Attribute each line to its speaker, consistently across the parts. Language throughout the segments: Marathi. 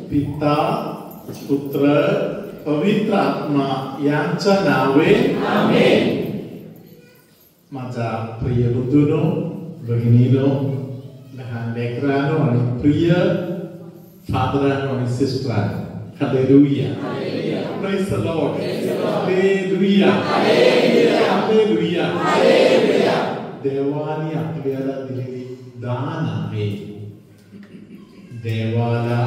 Speaker 1: पिता पुत्र पवित्र आत्मा यांच्या नावे आमेन. माझा प्रिय बंधूंनो, भगिनीनो, लहान लेकरांनो आणि प्रिय फादरांनो आणि सिस्टरांनो, hallelujah. Praise the Lord. Hallelujah. Hallelujah. Hallelujah. देवाने आपल्याला दिलेली दान आहे. देवाला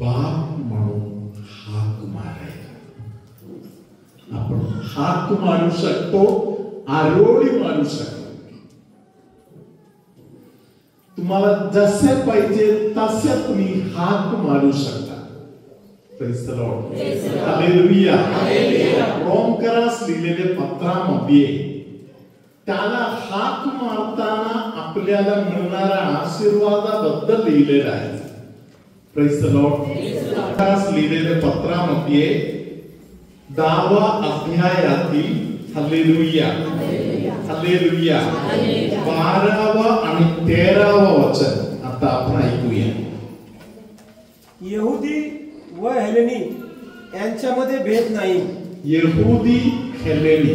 Speaker 1: बाप म्हणून हाक मारायचा. आपण हाक मारू शकतो, आरोळी मारू शकतो. तुम्हाला जसे पाहिजे तसे तुम्ही हाक मारू शकता. Praise the Lord. Hallelujah. रोमकरास लिहिलेल्या पत्रामध्ये त्याला हाक मारताना आपल्याला मिळणाऱ्या आशीर्वादाबद्दल लिहिलेलं आहे. Praise the Lord. रोमकरास लिहिलेल्या पत्रामध्ये 10व्या अध्यायातील हालेलुया हालेलुया 12वा आणि 13वा वचन आता आपण ऐकूया.
Speaker 2: यहुदी व हेलेनी यांच्यामध्ये भेद नाही.
Speaker 1: यहुदी हेलेनी.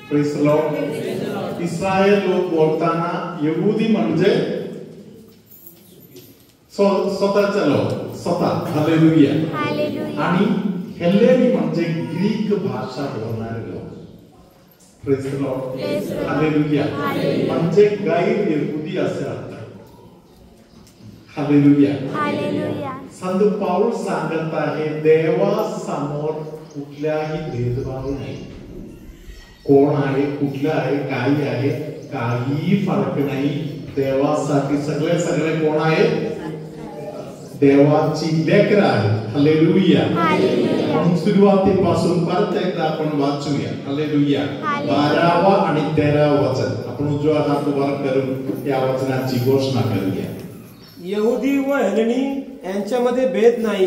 Speaker 1: Praise the Lord. इस्रायल लोक बोलताना यहुदी म्हणजे स्वतःचे लोक, स्वतः. हालेलुया. आणि हेलेनी म्हणजे ग्रीक भाषा बोलणारे लोक. Praise the Lord. हालेलुया. म्हणजे गैर यहुदी असे अर्थ. हालेलुया. संत पाऊल सांगत आहे देवासमोर कुठल्याही भेदभाव नाही. कोण आहे, कुठला आहे, काही आहे, काही फरक नाही. देवासाठी सगळे सगळे कोण आहेत? देवाची लेकरं आहेत. हालेलुया. म्हणून सुरुवातीपासून परत एकदा आपण वाचूया. हालेलुया. 12वा आणि 13वा वचन आपण उजव्या हात वर करून या वचनाची घोषणा करूया.
Speaker 2: यहुदी व हेलेनी यांच्यामध्ये भेद नाही.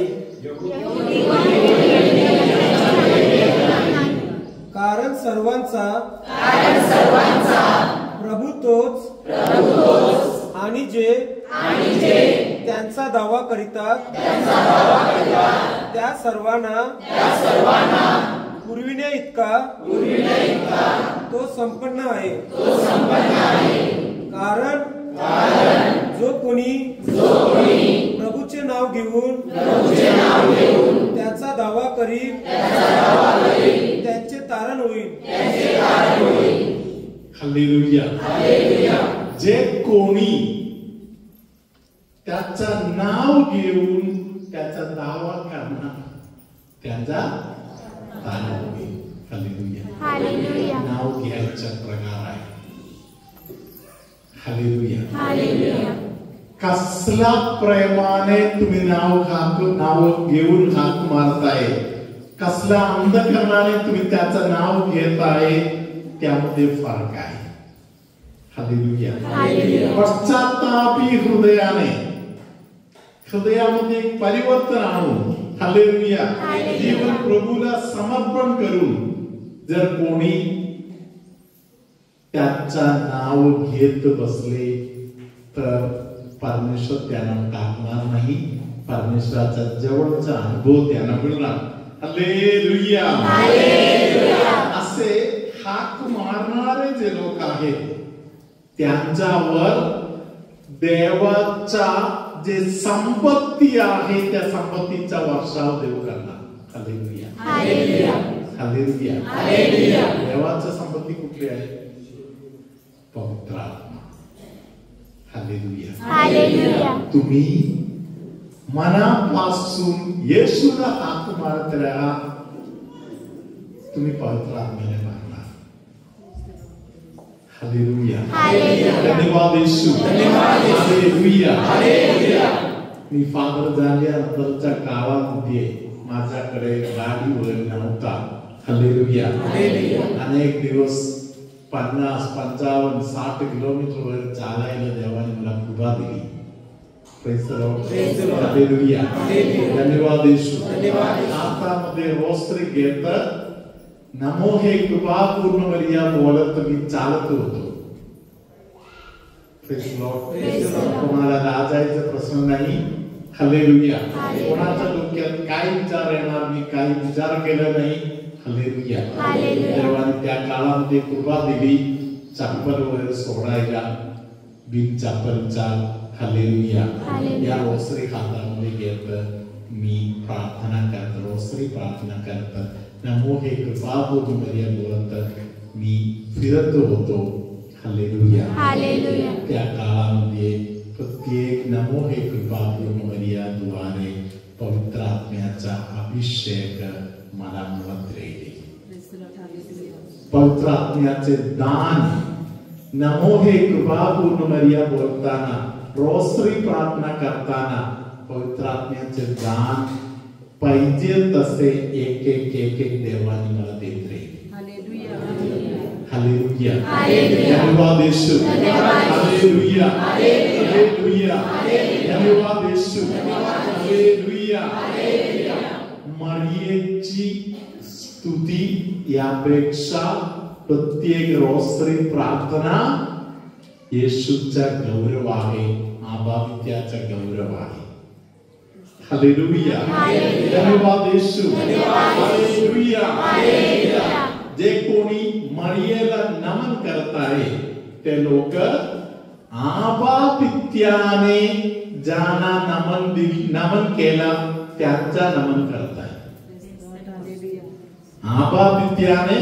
Speaker 2: कारण सर्वांचा प्रभू तोच आणि जे त्यांचा दावा करीतात त्या सर्वांना पुरविण्या इतका तो संपन्न आहे. कारण जो कोणी प्रभूचे नाव घेऊन त्याचा दावा करील त्यांचे तारण होईल.
Speaker 1: हालेलुया. जे कोणी त्याचा नाव घेऊन त्याचा दावा करणार त्यांचा तारण होईल. हालेलुया. नाव घ्यायचा प्रकार आहे. हालेलुया. कसला प्रेमाने तुम्ही नाव घेऊन हाक मारताय, कसला अंधकरणाने तुम्ही त्याचं नाव घेताय, त्यामध्ये फरक आहे. हालेलुया. पश्चात्तापी हृदयामध्ये परिवर्तन आणून हालेलुया जीवन प्रभूला समर्पण करून जर कोणी त्याचा नाव घेत बसले तर परमेश्वर त्यांना टाकणार नाही. परमेश्वराचा जवळचा अनुभव त्यांना मिळणार. हालेलुया. असे हाक मारणारे जे लोक आहेत त्यांच्यावर देवाचा जे संपत्ती आहे त्या संपत्तीचा वर्षाव देव करणार. हालेलुया. हालेलुया. देवाची संपत्ती कुठली आहे? पवित्र आत्मा. हालेलुया. तुम्ही मनापासून येशूला हाक मारत राहा, तुम्ही पवित्र आत्म्याने मारणार. हालेलुया. धन्यवाद येशू. हालेलुया. मी फादर झाल्यानंतरच्या काळामध्ये माझ्याकडे गाडी वगैरे नव्हता. हालेलुया. अनेक दिवस 50, 55, 60 किलोमीटर वर चालायला देवाने मला कृपा दिली. Praise the Lord. हालेलुया. धन्यवाद येशू. हातामध्ये वस्त्र घेत नमो हे कृपा पूर्ण मर्या बोलत मी चालत होतो. Praise the Lord. कोणाला लाजायचा प्रश्न नाही. हालेलुया. कोणाच्या डोक्यात काय विचार येणार, मी काही विचार केला नाही. हालेलुया. देवाने त्या काळामध्ये कृपा दिली चप्पल वगैरे सोडायला, बिन चप्पलचा. हालेलुया. या रोसरी हातामध्ये घेत मी प्रार्थना करत, रोसरी प्रार्थना करत, नमो हे कृपापूर्ण मरिया बोलत मी फिरत होतो. हालेलुया. त्या काळामध्ये प्रत्येक नमो हे कृपापूर्ण मरिया द्वारे पवित्र आत्म्याचा अभिषेक मला मिळत राहिले. पवित्र आत्म्याचे दान, नमो हे कृपापूर्ण मरिया बोलताना, रोसरी प्रार्थना करताना पवित्र आत्म्याचे दान पाहिजे तसे एक एक एक एक देवाने मला देत राहिले. हालेलुया. धन्यवाद येशू. हालेलुया. हालेलुया. धन्यवाद येशू. हालेलुया. मरियेची स्तुती यापेक्षा प्रत्येक रोसरी प्रार्थना येशूचा गौरव आहे, आबावित्याचा गौरव आहे. हालेलुया. धन्यवाद येशू. हालेलुया. जे कोणी मरियेला नमन करताय ते लोक आबावित्याने ज्यांना नमन केला त्यांचा नमन करताय. आबावित्याने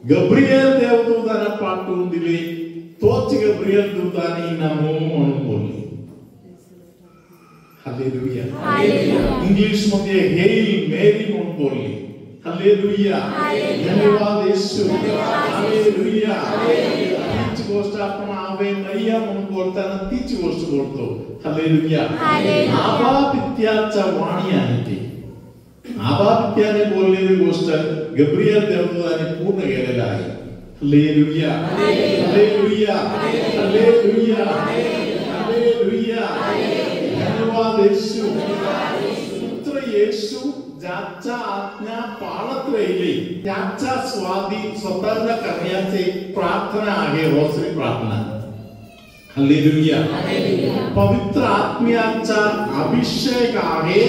Speaker 1: गब्रिएल देवदूताला पाठवून दिले, तोच गब्रिएल दूताने नमो म्हणून बोलले. हालेलुया. इंग्लिश मध्ये हेल मेरी म्हणून बोलले. हालेलुया. धन्यवाद येशू. हालेलुया. तीच गोष्ट आपण आवे मरिया म्हणून बोलताना तीच गोष्ट बोलतो. हालेलुया. आबावित्याचा वाणी आहे ती. आबावित्याने बोललेली गोष्ट गब्रिएल देवदूताने पूर्ण केलेला आहे. हालेलुया. हालेलुया. हालेलुया. हालेलुया. धन्यवाद येशू. पुत्र येशू ज्याच्या आज्ञा पाळत राहिले त्याच्या स्वाधीन स्वतंत्र करण्याचे प्रार्थना आहे रोसरी प्रार्थना. हालेलुया. पवित्र आत्म्याचा अभिषेक आहे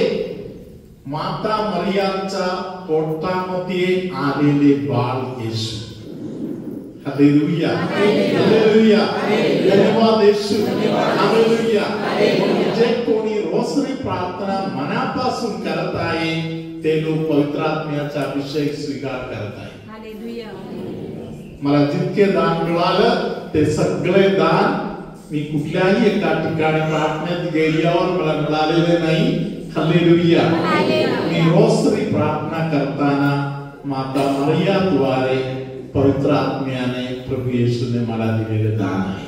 Speaker 1: माता मरियाच्या पोटामध्ये आलेले बाळ येशू. हालेलुया. हालेलुया. धन्यवाद येशू. हालेलुया. जे कोणी रोसरी प्रार्थना मनापासून करत आहे ते लोक पवित्र आत्म्याचा अभिषेक स्वीकार करत आहे. मला जितके दान मिळालं ते सगळे दान मी कुठल्याही एका ठिकाणी प्रार्थनेत गेल्यावर मला मिळालेले नाही. हालेलुया. मी रोसरी प्रार्थना करताना माता मरिया द्वारे पवित्र आत्म्याने प्रभू येशूने मला दिलेले दान आहे.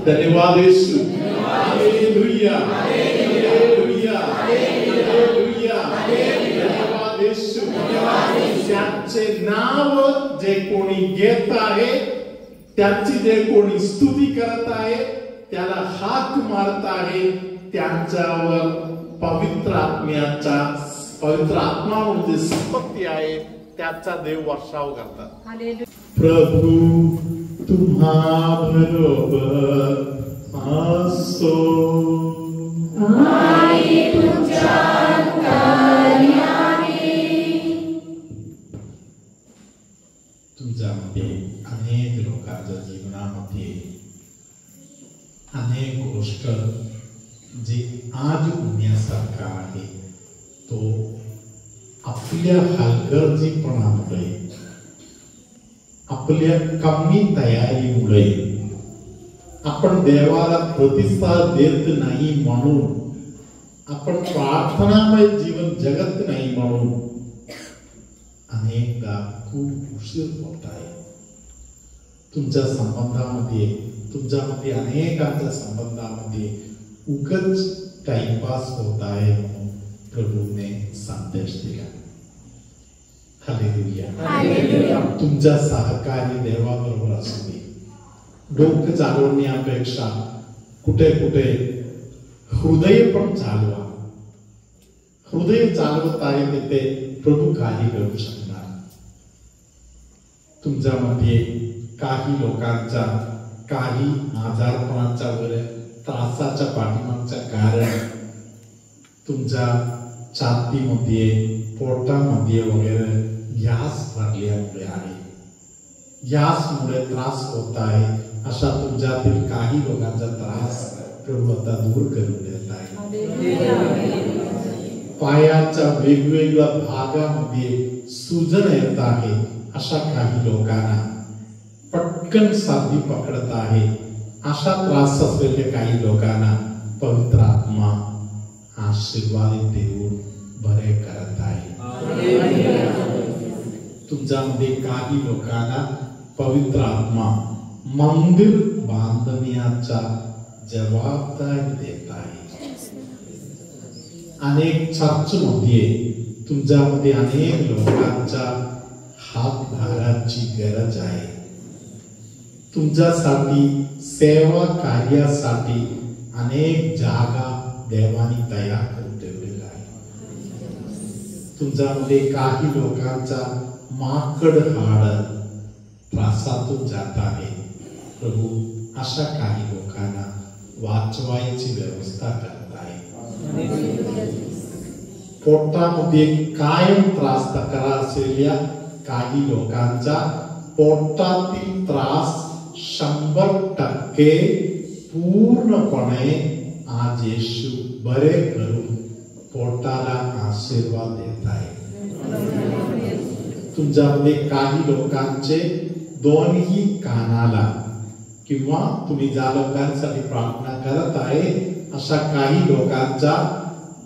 Speaker 1: धन्यवाद येशू. हालेलुया. हालेलुया. हालेलुया. धन्यवाद येशू. त्याचे नाव जे कोणी घेत आहे, त्याची जे कोणी स्तुती करत आहे, त्याला हाक मारत आहे, त्यांच्यावर पवित्र आत्मा म्हणजे संपत्ती आहे त्याचा देव वर्षाव करतात. प्रभू तुम्हा बरोबर असो. तुमच्यामध्ये अनेक लोकांच्या जीवनामध्ये अनेक गोष्ट जे आज होण्यासारखा आहे तो आपल्या हलगर्जीपणामुळे, आपल्या कमी तयारीमुळे, आपण देवाला प्रतिसाद देत नाही म्हणून, आपण प्रार्थनामय जीवन जगत नाही म्हणून अनेकदा खूप उशीर होत आहे. तुमच्या संबंधामध्ये, तुमच्यामध्ये अनेकांच्या संबंधामध्ये उगाच टाइमपास होत आहे म्हणून प्रभूने संदेश दिला. हालेलुया. तुमचा सहकारी देवाबरोबर असू दे. डोकं चालवण्यापेक्षा कुठे कुठे हृदय पण चालवा. हृदय चालवत आहे तिथे प्रभू काही करू शकणार. तुमच्यामध्ये काही लोकांचा काही आजारपणाचा वर त्रासाच्या पाठीमागचं कारण तुमच्या छातीमध्ये पोटामध्ये वगैरे गॅस भरल्यामुळे आहे, गॅसमुळे त्रास होत आहे, अशा तुमच्यातील काही लोकांचा त्रास प्रभू आता दूर करून देत आहे. पायाच्या वेगवेगळ्या भागामध्ये सूजन येत आहे, अशा काही लोकांना पटकन सर्दी पकडत आहे, अशा त्रास असलेल्या काही लोकांना पवित्र आत्मा आशीर्वाद देऊन बरे करत आहे. तुमच्यामध्ये काही लोकांना पवित्र आत्मा मंदिर बांधण्याचा जबाबदारी देत आहे. अनेक चर्चमध्ये तुमच्यामध्ये अनेक लोकांच्या हातभाराची गरज आहे. तुमच्यासाठी सेवा कार्यासाठी अनेक जागा देवानी तयार करून ठेवलेला आहे. तुमच्यामध्ये काही लोकांचा माकड हाड त्रासातून जात आहे. प्रभू अशा काही लोकांना वाचवायची व्यवस्था करत आहे. पोटामध्ये कायम त्रास तक्रार असलेल्या काही लोकांचा पोटातील त्रास 100% पूर्णपणे आज येशू बरे करून पोटाला आशीर्वाद देत आहे. तुमच्यामध्ये काही लोकांचे दोन्ही कानाला किंवा तुम्ही ज्या लोकांसाठी प्रार्थना करत आहे अशा काही लोकांचा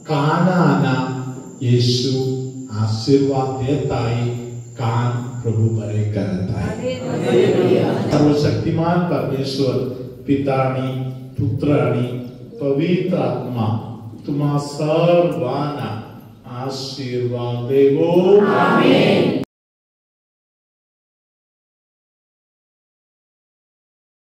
Speaker 1: कानाला येशू आशीर्वाद देत आहे. कान प्रभू बरे करत आहे. सर्वशक्तिमान परमेश्वर पिता आणि पुत्र आणि पवित्र आत्मा तुम्हा सर्वांना आशीर्वाद देवो. आमेन.